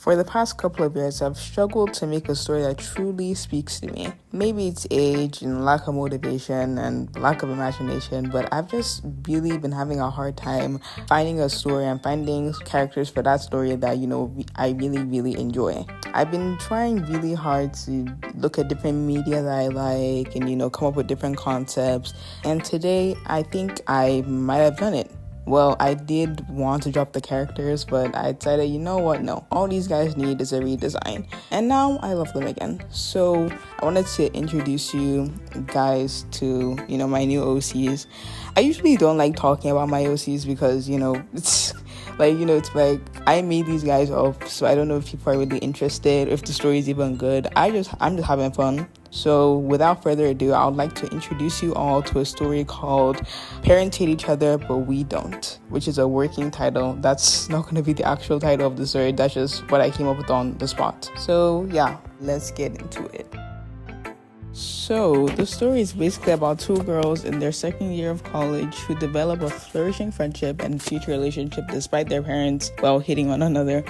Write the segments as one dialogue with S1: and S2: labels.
S1: For the past couple of years, I've struggled to make a story that truly speaks to me. Maybe it's age and lack of motivation and lack of imagination, but I've just really been having a hard time finding a story and finding characters for that story that, I really, really enjoy. I've been trying really hard to look at different media that I like and, come up with different concepts. And today, I think I might have done it. Well, I did want to drop the characters, but I decided, no. All these guys need is a redesign. And now I love them again. So I wanted to introduce you guys to, my new OCs. I usually don't like talking about my OCs because, it's like I made these guys up, so I don't know if people are really interested, if the story is even good. I'm just having fun. So without further ado, I would like to introduce you all to a story called Parents Hate Each Other But We Don't, which is a working title. That's not going to be the actual title of the story. That's just what I came up with on the spot. So yeah, let's get into it. So, the story is basically about two girls in their second year of college who develop a flourishing friendship and future relationship despite their parents, hitting one another.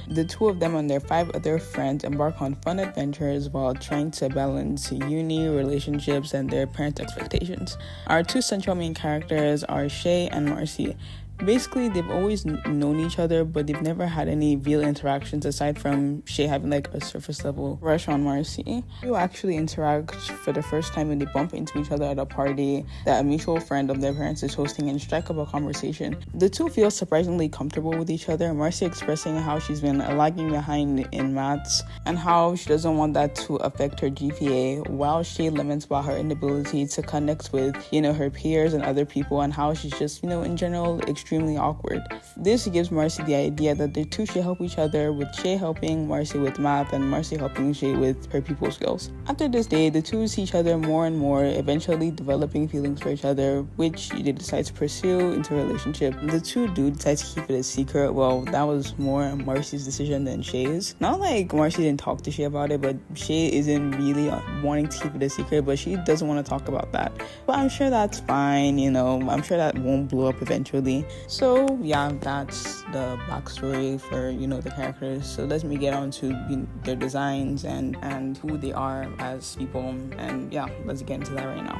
S1: The two of them and their 5 other friends embark on fun adventures while trying to balance uni, relationships, and their parents' expectations. Our two central main characters are Shay and Marcy. Basically, they've always known each other, but they've never had any real interactions aside from Shay having a surface level crush on Marcy. They actually interact for the first time when they bump into each other at a party that a mutual friend of their parents is hosting and strike up a conversation. The two feel surprisingly comfortable with each other, Marcy expressing how she's been lagging behind in maths and how she doesn't want that to affect her GPA, while Shay laments about her inability to connect with, her peers and other people, and how she's just, in general, extremely awkward. This gives Marcy the idea that the two should help each other, with Shay helping Marcy with math and Marcy helping Shay with her people skills. After this day, the two see each other more and more, eventually developing feelings for each other, which they decide to pursue into a relationship. The two do decide to keep it a secret. Well, that was more Marcy's decision than Shay's. Not like Marcy didn't talk to Shay about it, but Shay isn't really wanting to keep it a secret, but she doesn't want to talk about that. But I'm sure that's fine, I'm sure that won't blow up eventually. So yeah, that's the backstory for the characters. So let me get on to their designs and who they are as people, and yeah, let's get into that right now.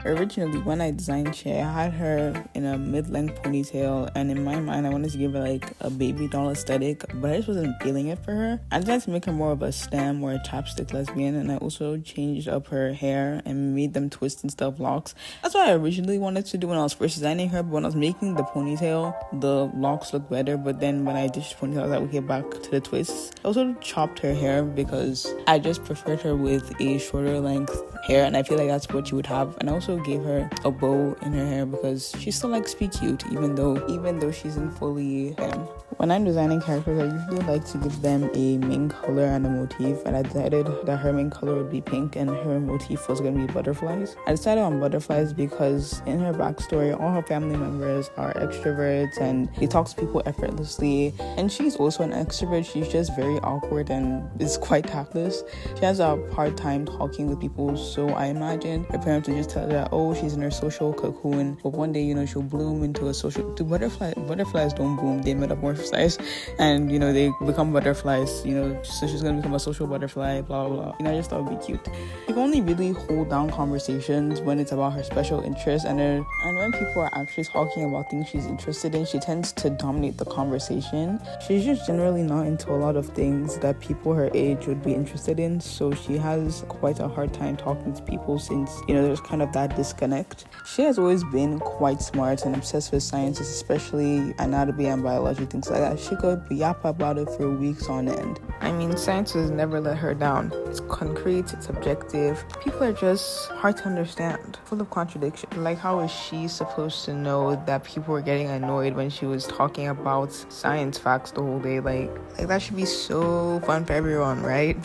S1: Originally, when I designed Shay, I had her in a mid-length ponytail, and in my mind, I wanted to give her a baby doll aesthetic, but I just wasn't feeling it for her. I decided to make her more of a STEM or a chapstick lesbian, and I also changed up her hair and made them twist instead of locks. That's what I originally wanted to do when I was first designing her, but when I was making the ponytail, the locks looked better, but then when I ditched the ponytail, I was like, okay, back to the twists. I also chopped her hair because I just preferred her with a shorter length hair, and I feel like that's what you would have. And I also gave her a bow in her hair because she still likes to be cute, even though she's in fully femme. When I'm designing characters, I usually like to give them a main color and a motif, and I decided that her main color would be pink and her motif was going to be butterflies. I decided on butterflies because in her backstory, all her family members are extroverts and they talk to people effortlessly, and she's also an extrovert. She's just very awkward and is quite tactless. She has a hard time talking with people, so I imagine her parents would just tell her that, she's in her social cocoon, but one day, she'll bloom into a social... Butterflies don't bloom, they metamorphosize, and, they become butterflies, so she's gonna become a social butterfly, blah, blah, blah. I just thought it would be cute. You can only really hold down conversations when it's about her special interests, and when people are actually talking about things she's interested in, she tends to dominate the conversation. She's just generally not into a lot of things that people her age would be interested in, so she has quite a hard time talking to people since, there's kind of that disconnect. She has always been quite smart and obsessed with sciences, especially anatomy and biology, things like that. She could yap about it for weeks on end. I mean, science has never let her down. It's concrete, it's objective. People are just hard to understand, full of contradiction. Like, how is she supposed to know that people were getting annoyed when she was talking about science facts the whole day? Like that should be so fun for everyone, right?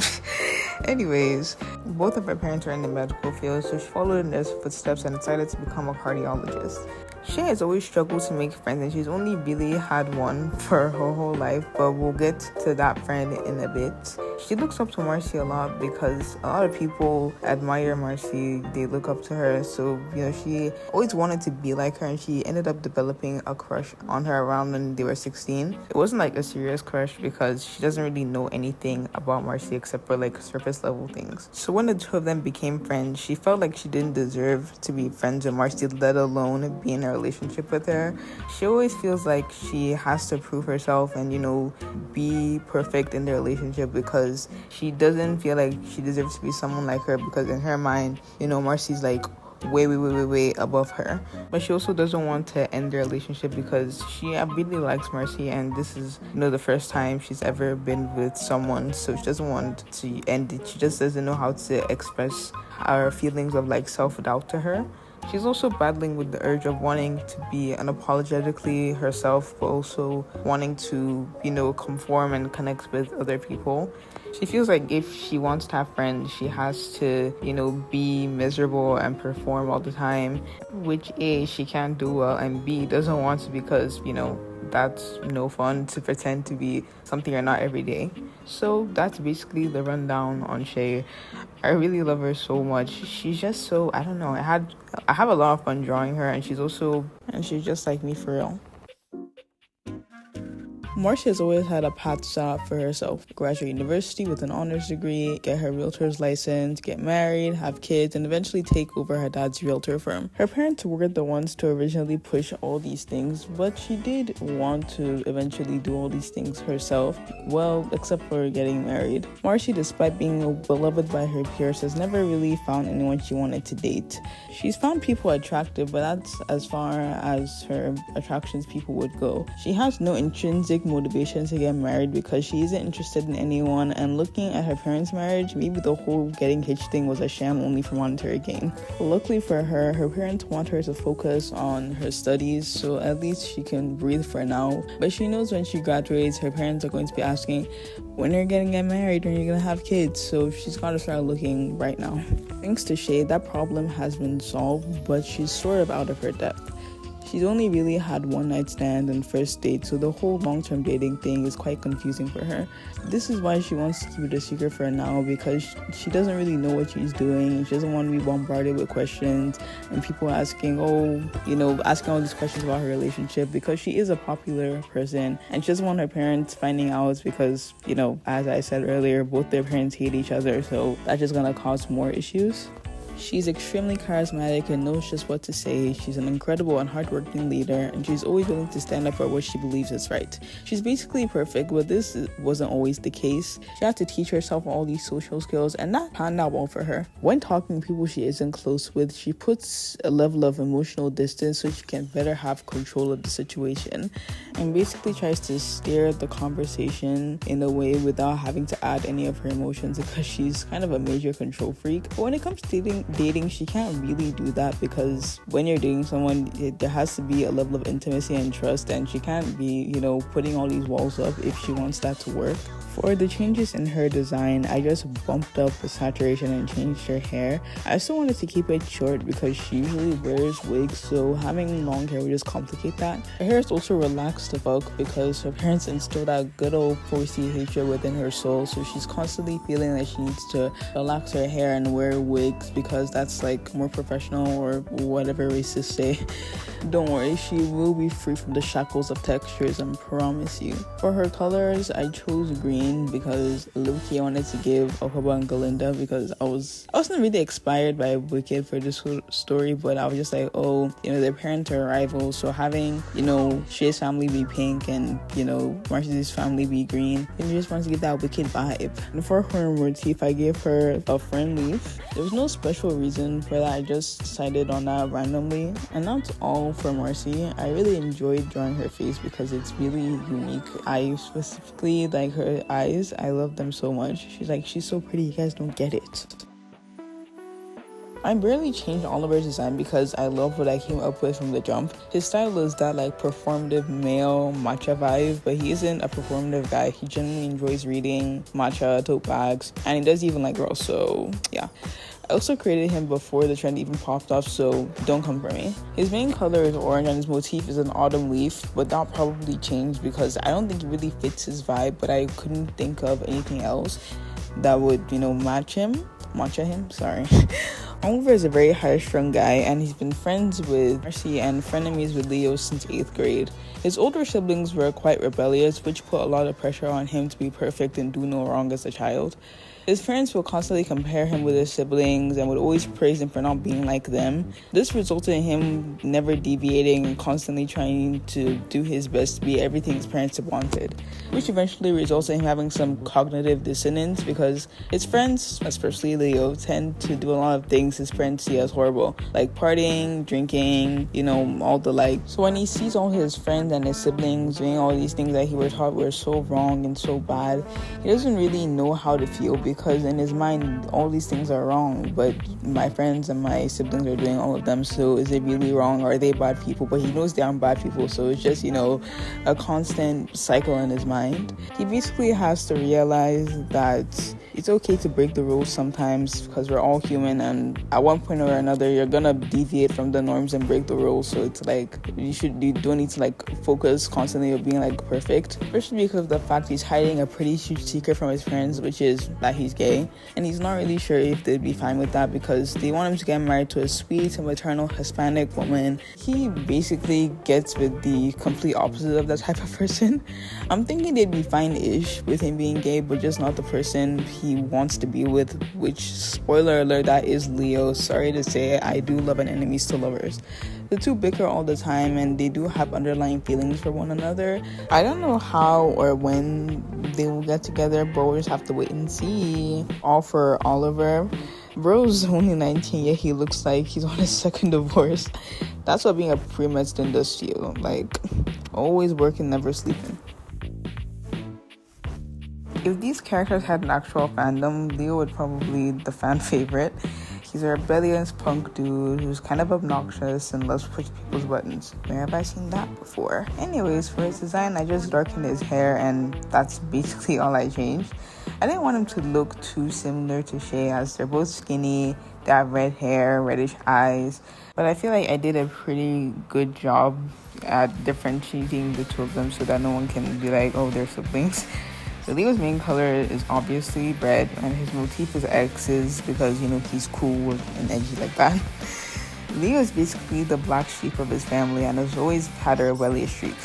S1: Anyways, both of her parents are in the medical field, so she followed in their footsteps and decided to become a cardiologist. Shay has always struggled to make friends, and she's only really had one for her whole life, but we'll get to that friend in a bit. She looks up to Marcy a lot because a lot of people admire Marcy. They look up to her. So, she always wanted to be like her, and she ended up developing a crush on her around when they were 16. It wasn't like a serious crush because she doesn't really know anything about Marcy except for like surface level things. So when the two of them became friends, she felt like she didn't deserve to be friends with Marcy, let alone be in a relationship with her. She always feels like she has to prove herself and, be perfect in the relationship because she doesn't feel like she deserves to be someone like her because in her mind, Marcy's like way above her. But she also doesn't want to end the relationship because she really likes Marcy, and this is the first time she's ever been with someone, so she doesn't want to end it. She just doesn't know how to express her feelings of like self-doubt to her. She's also battling with the urge of wanting to be unapologetically herself, but also wanting to, conform and connect with other people. She feels like if she wants to have friends, she has to, be miserable and perform all the time, which A, she can't do well, and B, doesn't want to because, that's no fun to pretend to be something you're not every day. So that's basically the rundown on Shay. I really love her so much. She's just so, I don't know, I have a lot of fun drawing her, and she's just like me for real. Marcia has always had a path set out for herself. Graduate university with an honors degree, get her realtor's license, get married, have kids, and eventually take over her dad's realtor firm. Her parents were the ones to originally push all these things, but she did want to eventually do all these things herself, well, except for getting married. Marcia, despite being beloved by her peers, has never really found anyone she wanted to date. She's found people attractive, but that's as far as her attractions people would go. She has no intrinsic motivation to get married because she isn't interested in anyone, and looking at her parents' marriage, maybe the whole getting hitched thing was a sham only for monetary gain. Luckily for her, her parents want her to focus on her studies, so at least she can breathe for now. But she knows when she graduates, her parents are going to be asking, when are you going to get married, when are you going to have kids? So she's got to start looking right now. Thanks to Shay, that problem has been solved, but she's sort of out of her depth. She's only really had one night stand and first date, so the whole long-term dating thing is quite confusing for her. This is why she wants to keep it a secret for now, because she doesn't really know what she's doing. She doesn't want to be bombarded with questions and people asking all these questions about her relationship, because she is a popular person and she doesn't want her parents finding out because, as I said earlier, both their parents hate each other, so that's just gonna cause more issues. She's extremely charismatic and knows just what to say. She's an incredible and hardworking leader, and she's always willing to stand up for what she believes is right. She's basically perfect, but this wasn't always the case. She had to teach herself all these social skills, and that panned out well for her. When talking to people she isn't close with, she puts a level of emotional distance so she can better have control of the situation, and basically tries to steer the conversation in a way without having to add any of her emotions, because she's kind of a major control freak. But when it comes to dating, she can't really do that, because when you're dating someone, there has to be a level of intimacy and trust, and she can't be, putting all these walls up if she wants that to work. For the changes in her design, I just bumped up the saturation and changed her hair. I still wanted to keep it short because she usually wears wigs, so having long hair would just complicate that. Her hair is also relaxed the fuck because her parents instilled that good old pussy hatred within her soul, so she's constantly feeling that she needs to relax her hair and wear wigs because that's like more professional, or whatever racists say. Don't worry, she will be free from the shackles of textures, I promise you. For her colors, I chose green because low-key I wanted to give Okobo and Galinda, because I wasn't really inspired by Wicked for this story, but I was just like, their parents are rivals, so having, Shay's family be pink and, Marcy's family be green, and you just wanted to give that Wicked vibe. And for her motif, I gave her a fern leaf. There was no special reason for that, I just decided on that randomly. And that's all for Marcy. I really enjoyed drawing her face because it's really unique. I specifically like her eyes. I love them so much. She's so pretty, you guys don't get it. I barely changed Oliver's design because I love what I came up with from the jump. His style is that performative male matcha vibe, but he isn't a performative guy. He genuinely enjoys reading, matcha, tote bags, and he does even like girls, so yeah. I also created him before the trend even popped off, so don't come for me. His main color is orange and his motif is an autumn leaf, but that probably changed because I don't think it really fits his vibe, but I couldn't think of anything else that would, match him, sorry. Oliver is a very high-strung guy, and he's been friends with Marcy and frenemies with Leo since 8th grade. His older siblings were quite rebellious, which put a lot of pressure on him to be perfect and do no wrong as a child. His parents would constantly compare him with his siblings and would always praise him for not being like them. This resulted in him never deviating and constantly trying to do his best to be everything his parents had wanted, which eventually results in him having some cognitive dissonance because his friends, especially Leo, tend to do a lot of things his friends see as horrible, like partying, drinking, all the like. So when he sees all his friends and his siblings doing all these things that he was taught were so wrong and so bad, he doesn't really know how to feel because in his mind all these things are wrong, but my friends and my siblings are doing all of them, so is it really wrong? Are they bad people? But he knows they aren't bad people, so it's just a constant cycle in his mind. He basically has to realize that it's okay to break the rules sometimes because we're all human, and at one point or another you're gonna deviate from the norms and break the rules. So it's like you don't need to focus constantly on being perfect, especially because of the fact he's hiding a pretty huge secret from his friends, which is that he's gay, and he's not really sure if they'd be fine with that because they want him to get married to a sweet and maternal Hispanic woman. He basically gets with the complete opposite of that type of person. I'm thinking they'd be fine-ish with him being gay, but just not the person he wants to be with, which, spoiler alert, that is Leo. Sorry to say, I do love an enemies to lovers. The two bicker all the time and they do have underlying feelings for one another. I don't know how or when they will get together, but we'll just have to wait and see. All for Oliver. Bro's only 19, yet he looks like he's on his second divorce. That's what being a pre-med student does to you. Always working, never sleeping. If these characters had an actual fandom, Leo would probably be the fan favorite. He's a rebellious punk dude who's kind of obnoxious and loves to push people's buttons. Where have I seen that before? Anyways, for his design, I just darkened his hair and that's basically all I changed. I didn't want him to look too similar to Shay as they're both skinny, they have red hair, reddish eyes, but I feel like I did a pretty good job at differentiating the two of them so that no one can be like, oh, they're siblings. So Leo's main color is obviously red, and his motif is X's because, he's cool and edgy like that. Leo is basically the black sheep of his family and has always had a rebellious streak.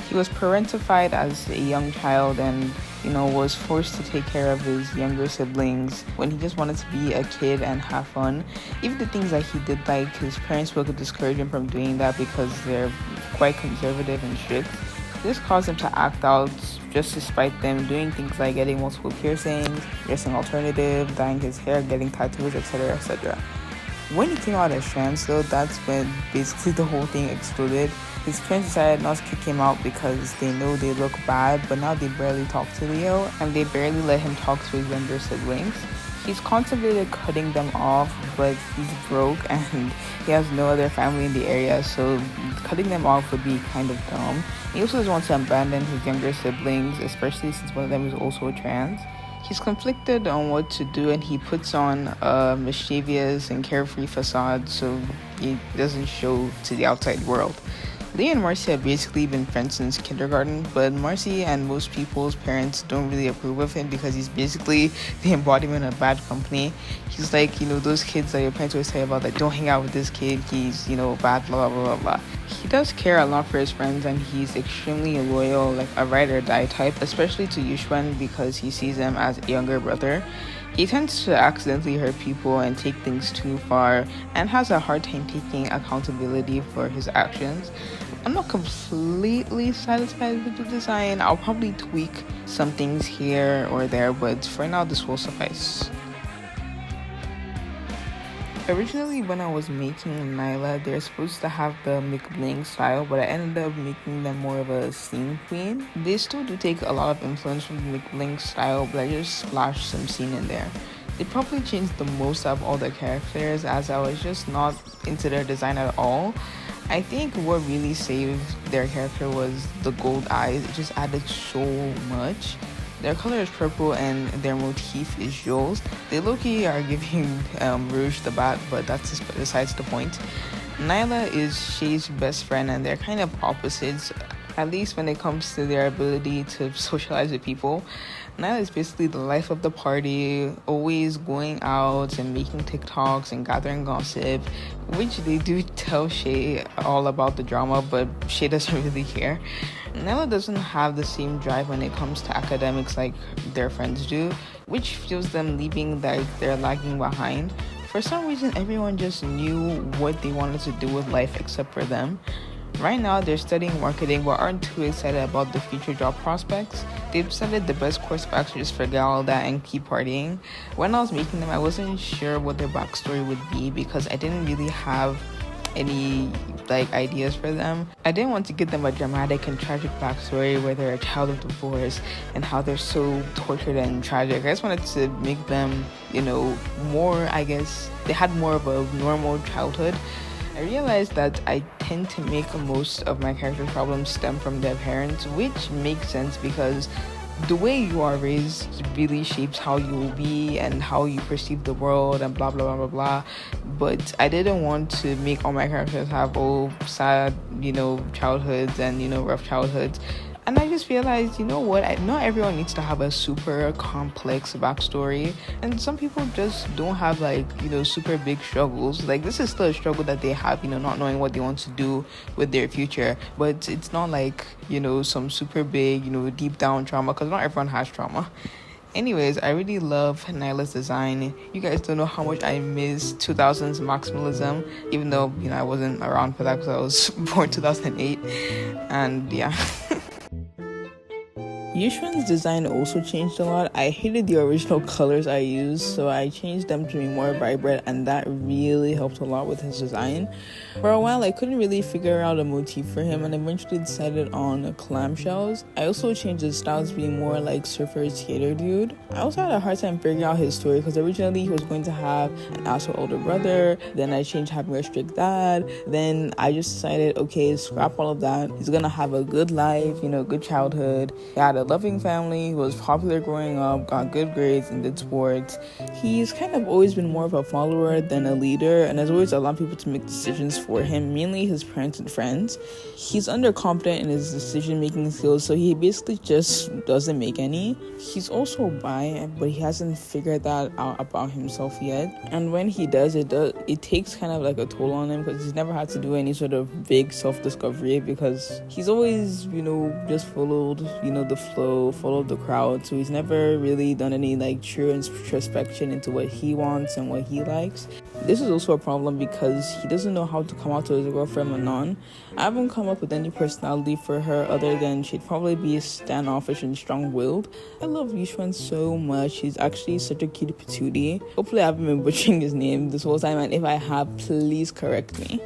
S1: He was parentified as a young child and, was forced to take care of his younger siblings when he just wanted to be a kid and have fun. Even the things that he did, his parents would discourage him from doing that because they're quite conservative and strict. This caused him to act out just to spite them, doing things like getting multiple piercings, dressing alternative, dyeing his hair, getting tattoos, etc., etc. When he came out as trans, though, that's when basically the whole thing exploded. His parents decided not to kick him out because they know they look bad, but now they barely talk to Leo, and they barely let him talk to his younger siblings. He's contemplated cutting them off, but he's broke and he has no other family in the area, so cutting them off would be kind of dumb. He also doesn't want to abandon his younger siblings, especially since one of them is also trans. He's conflicted on what to do, and he puts on a mischievous and carefree facade so he doesn't show to the outside world. Lee and Marcy have basically been friends since kindergarten, but Marcy and most people's parents don't really approve of him because he's basically the embodiment of bad company. He's like, those kids that your parents always tell you about, that don't hang out with this kid, he's, bad, blah, blah, blah, blah. He does care a lot for his friends and he's extremely loyal, like a ride or die type, especially to Yuxuan because he sees them as a younger brother. He tends to accidentally hurt people and take things too far and has a hard time taking accountability for his actions. I'm not completely satisfied with the design. I'll probably tweak some things here or there, but for now this will suffice. Originally, when I was making Nyla, they're supposed to have the McBling style, but I ended up making them more of a scene queen. They still do take a lot of influence from the McBling style, but I just splashed some scene in there. They probably changed the most out of all the characters as I was just not into their design at all. I think what really saved their character was the gold eyes. It just added so much. Their color is purple and their motif is jewels. They low-key are giving Rouge the bat, but that's besides the point. Nyla is Shay's best friend, and they're kind of opposites, at least when it comes to their ability to socialize with people. Nyla is basically the life of the party, always going out and making TikToks and gathering gossip, which they do tell Shay all about the drama, but Shay doesn't really care. Nyla doesn't have the same drive when it comes to academics like their friends do, which feels them leaving like they're lagging behind. For some reason, everyone just knew what they wanted to do with life except for them. Right now, they're studying marketing but aren't too excited about the future job prospects. They've decided the best course of action is forget all that and keep partying. When I was making them, I wasn't sure what their backstory would be because I didn't really have any ideas for them. I didn't want to give them a dramatic and tragic backstory where they're a child of divorce and how they're so tortured and tragic. I just wanted to make them, more, they had more of a normal childhood. I realized that I tend to make most of my character problems stem from their parents, which makes sense because the way you are raised really shapes how you will be and how you perceive the world and blah blah blah blah blah. But I didn't want to make all my characters have sad, childhoods and rough childhoods. And I just realized, not everyone needs to have a super complex backstory. And some people just don't have super big struggles. This is still a struggle that they have, not knowing what they want to do with their future. But it's not some super big, deep down trauma, because not everyone has trauma. Anyways, I really love Nyla's design. You guys don't know how much I miss 2000s maximalism, even though, I wasn't around for that because I was born 2008. And yeah. Yuxuan's design also changed a lot. I hated the original colors I used, so I changed them to be more vibrant, and that really helped a lot with his design. For a while, I couldn't really figure out a motif for him, and eventually decided on clamshells. I also changed his style to be more like surfer skater dude. I also had a hard time figuring out his story, because originally he was going to have an asshole older brother, then I changed having a strict dad, then I just decided, okay, scrap all of that. He's gonna have a good life, good childhood. He had a loving family, was popular growing up, got good grades and did sports. He's kind of always been more of a follower than a leader, and has always allowed people to make decisions for him, mainly his parents and friends. He's underconfident in his decision-making skills, so he basically just doesn't make any. He's also bi, but he hasn't figured that out about himself yet. And when he does, it takes kind of like a toll on him, because he's never had to do any sort of big self-discovery, because he's always, just followed, the flow, followed the crowd. So he's never really done any true introspection into what he wants and what he likes. This is also a problem because he doesn't know how to come out to his girlfriend Manon. I haven't come up with any personality for her other than she'd probably be standoffish and strong-willed. I love Yuxuan so much. He's actually such a cute patootie. Hopefully I haven't been butchering his name this whole time, and if I have, please correct me.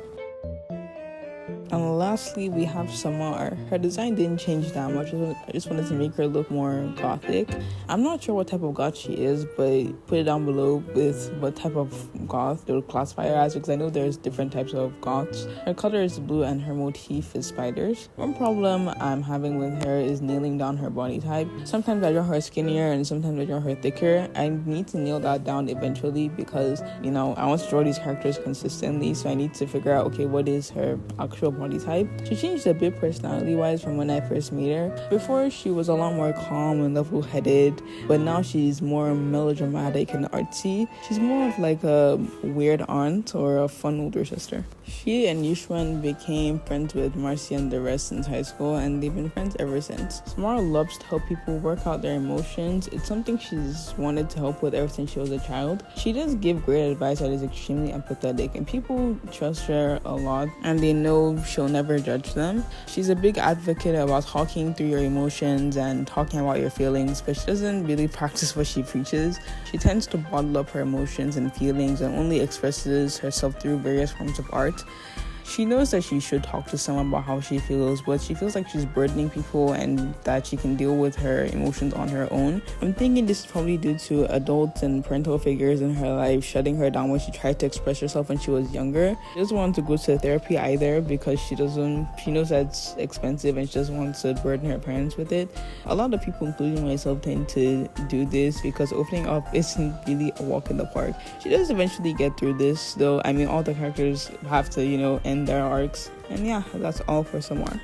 S1: And lastly, we have Samar. Her design didn't change that much. I just wanted to make her look more gothic. I'm not sure what type of goth she is, but put it down below with what type of goth they would classify her as, because I know there's different types of goths. Her color is blue and her motif is spiders. One problem I'm having with her is nailing down her body type. Sometimes I draw her skinnier and sometimes I draw her thicker. I need to nail that down eventually because, I want to draw these characters consistently, so I need to figure out, okay, what is her actual body type. She changed a bit personality wise from when I first met her. Before, she was a lot more calm and level-headed, but now she's more melodramatic and artsy. She's more of a weird aunt or a fun older sister. She and Yuxuan became friends with Marcy and the rest since high school, and they've been friends ever since. Samara loves to help people work out their emotions. It's something she's wanted to help with ever since she was a child. She does give great advice that is extremely empathetic, and people trust her a lot, and they know she'll never judge them. She's a big advocate about talking through your emotions and talking about your feelings, but she doesn't really practice what she preaches. She tends to bottle up her emotions and feelings and only expresses herself through various forms of art. She knows that she should talk to someone about how she feels, but she feels like she's burdening people and that she can deal with her emotions on her own. I'm thinking this is probably due to adults and parental figures in her life shutting her down when she tried to express herself when she was younger. She doesn't want to go to therapy either because she knows that's expensive and she doesn't want to burden her parents with it. A lot of people, including myself, tend to do this because opening up isn't really a walk in the park. She does eventually get through this, though. I mean, all the characters have to, end their arcs. And yeah, that's all for Samar.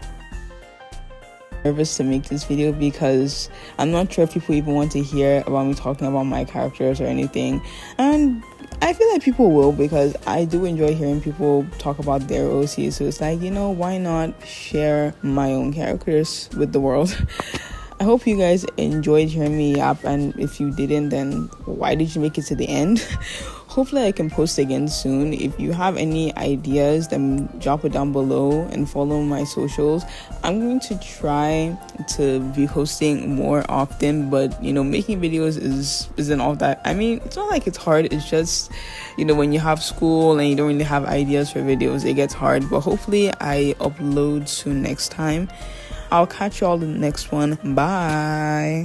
S1: Nervous to make this video because I'm not sure if people even want to hear about me talking about my characters or anything, and I feel like people will because I do enjoy hearing people talk about their OCs. So it's like, why not share my own characters with the world? I hope you guys enjoyed hearing me yap, and if you didn't, then why did you make it to the end? Hopefully I can post again soon. If you have any ideas, then drop it down below and follow my socials. I'm going to try to be hosting more often, but making videos isn't all that. I mean, it's not like it's hard. It's just when you have school and you don't really have ideas for videos, it gets hard. But hopefully I upload soon next time. I'll catch you all in the next one. Bye.